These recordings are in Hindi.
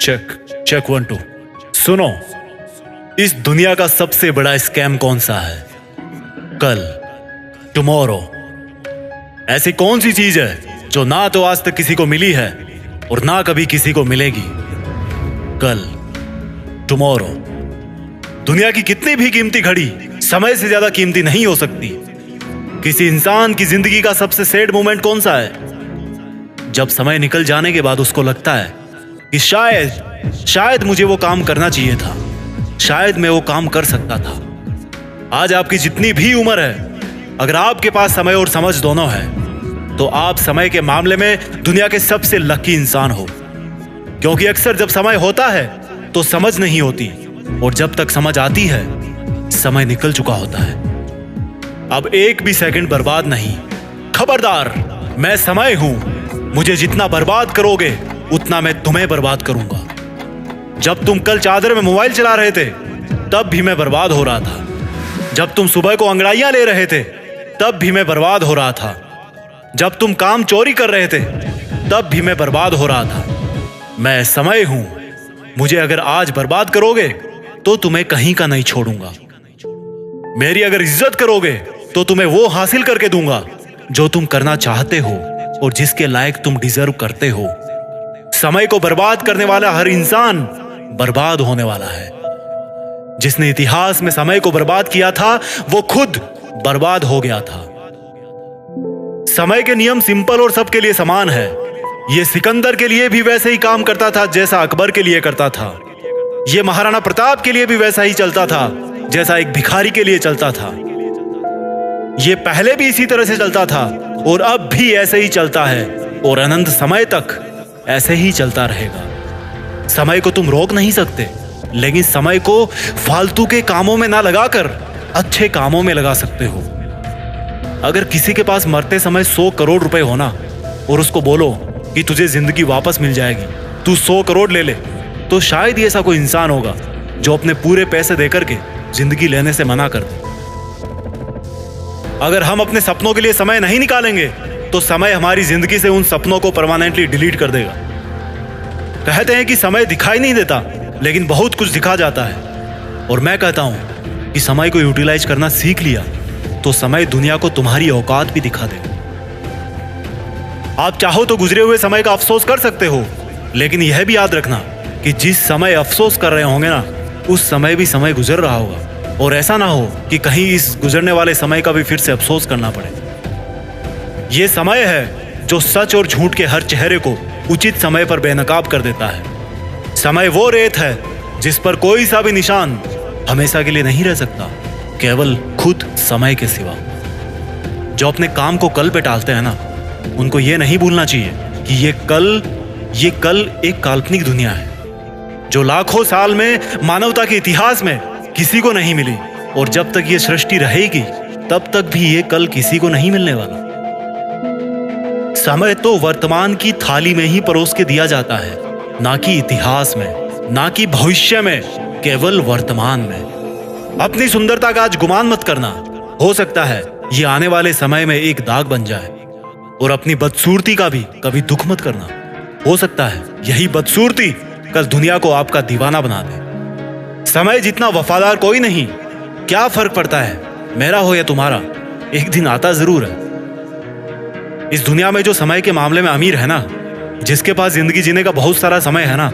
Check check 1 2। सुनो, इस दुनिया का सबसे बड़ा स्कैम कौन सा है? कल, टुमारो। ऐसी कौन सी चीज है जो ना तो आज तक किसी को मिली है और ना कभी किसी को मिलेगी? कल, टुमारो। दुनिया की कितनी भी कीमती घड़ी समय से ज्यादा कीमती नहीं हो सकती। किसी इंसान की जिंदगी का सबसे सैड मोमेंट कौन सा है? जब समय निकल जाने के बाद उसको लगता है कि शायद मुझे वो काम करना चाहिए था, शायद मैं वो काम कर सकता था। आज आपकी जितनी भी उम्र है, अगर आपके पास समय और समझ दोनों है तो आप समय के मामले में दुनिया के सबसे लकी इंसान हो। क्योंकि अक्सर जब समय होता है तो समझ नहीं होती, और जब तक समझ आती है समय निकल चुका होता है। अब एक भी सेकंड बर्बाद नहीं। खबरदार, मैं समय हूं। मुझे जितना बर्बाद करोगे उतना मैं तुम्हें बर्बाद करूंगा। जब तुम कल चादर में मोबाइल चला रहे थे तब भी मैं बर्बाद हो रहा था। जब तुम सुबह को अंगड़ाइयां ले रहे थे तब भी मैं बर्बाद हो रहा था। जब तुम काम चोरी कर रहे थे तब भी मैं बर्बाद हो रहा था। मैं समय हूं। मुझे अगर आज बर्बाद करोगे तो तुम्हें कहीं का नहीं छोड़ूंगा। मेरी अगर इज्जत करोगे तो तुम्हें वो हासिल करके दूंगा जो तुम करना चाहते हो और जिसके लायक तुम डिजर्व करते हो। समय को बर्बाद करने वाला हर इंसान बर्बाद होने वाला है। जिसने इतिहास में समय को बर्बाद किया था वो खुद बर्बाद हो गया था। समय के नियम सिंपल और सबके लिए समान है। ये सिकंदर के लिए भी वैसे ही काम करता था जैसा अकबर के लिए करता था। ये महाराणा प्रताप के लिए भी वैसा ही चलता था जैसा एक भिखारी के लिए चलता था। ये पहले भी इसी तरह से चलता था और अब भी ऐसे ही चलता है और अनंत समय तक ऐसे ही चलता रहेगा। समय को तुम रोक नहीं सकते, लेकिन समय को फालतू के कामों में ना लगाकर अच्छे कामों में लगा सकते हो। अगर किसी के पास मरते समय 100 करोड़ रुपए होना और उसको बोलो कि तुझे जिंदगी वापस मिल जाएगी, तू 100 करोड़ ले ले, तो शायद ही ऐसा कोई इंसान होगा जो अपने पूरे पैसे देकर के जिंदगी लेने से मना कर दे। अगर हम अपने सपनों के लिए समय नहीं निकालेंगे तो समय हमारी जिंदगी से उन सपनों को परमानेंटली डिलीट कर देगा। कहते हैं कि समय दिखाई नहीं देता, लेकिन बहुत कुछ दिखा जाता है। और मैं कहता हूं कि समय को यूटिलाइज करना सीख लिया तो समय दुनिया को तुम्हारी औकात भी दिखा देगा। आप चाहो तो गुजरे हुए समय का अफसोस कर सकते हो, लेकिन यह भी याद रखना कि जिस समय अफसोस कर रहे होंगे ना, उस समय भी समय गुजर रहा होगा। और ऐसा ना हो कि कहीं इस गुजरने वाले समय का भी फिर से अफसोस करना पड़े। यह समय है जो सच और झूठ के हर चेहरे को उचित समय पर बेनकाब कर देता है। समय वो रेत है जिस पर कोई सा भी निशान हमेशा के लिए नहीं रह सकता, केवल खुद समय के सिवा। जो अपने काम को कल पे टालते हैं ना, उनको ये नहीं भूलना चाहिए कि ये कल एक काल्पनिक दुनिया है जो लाखों साल में मानवता के इतिहास में किसी को नहीं मिली, और जब तक ये सृष्टि रहेगी तब तक भी ये कल किसी को नहीं मिलने वाला। समय तो वर्तमान की थाली में ही परोस के दिया जाता है, ना कि इतिहास में, ना कि भविष्य में, केवल वर्तमान में। अपनी सुंदरता का आज गुमान मत करना। हो सकता है ये आने वाले समय में एक दाग बन जाए। और अपनी बदसूरती का भी कभी दुख मत करना। हो सकता है यही बदसूरती कल दुनिया को आपका दीवाना बना दे। समय जितना वफादार कोई नहीं। क्या फर्क पड़ता है मेरा हो या तुम्हारा, एक दिन आता जरूर है। इस दुनिया में जो समय के मामले में अमीर है ना, जिसके पास जिंदगी जीने का बहुत सारा समय है ना,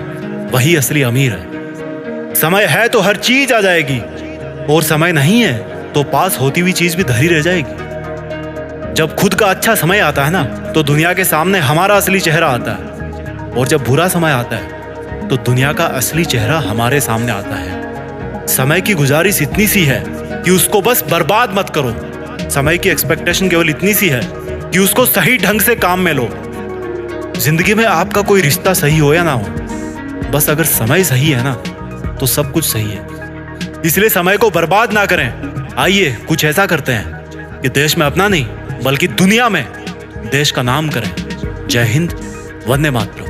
वही असली अमीर है। समय है तो हर चीज आ जाएगी, और समय नहीं है तो पास होती हुई चीज भी धरी रह जाएगी। जब खुद का अच्छा समय आता है ना, तो दुनिया के सामने हमारा असली चेहरा आता है, और जब बुरा समय आता है तो दुनिया का असली चेहरा हमारे सामने आता है। समय की गुजारिश इतनी सी है कि उसको बस बर्बाद मत करो। समय की एक्सपेक्टेशन केवल इतनी सी है कि उसको सही ढंग से काम में लो। जिंदगी में आपका कोई रिश्ता सही हो या ना हो, बस अगर समय सही है ना तो सब कुछ सही है। इसलिए समय को बर्बाद ना करें। आइए कुछ ऐसा करते हैं कि देश में अपना नहीं बल्कि दुनिया में देश का नाम करें। जय हिंद, वंदे मातरम।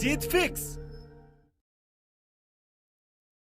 जीत फिक्स।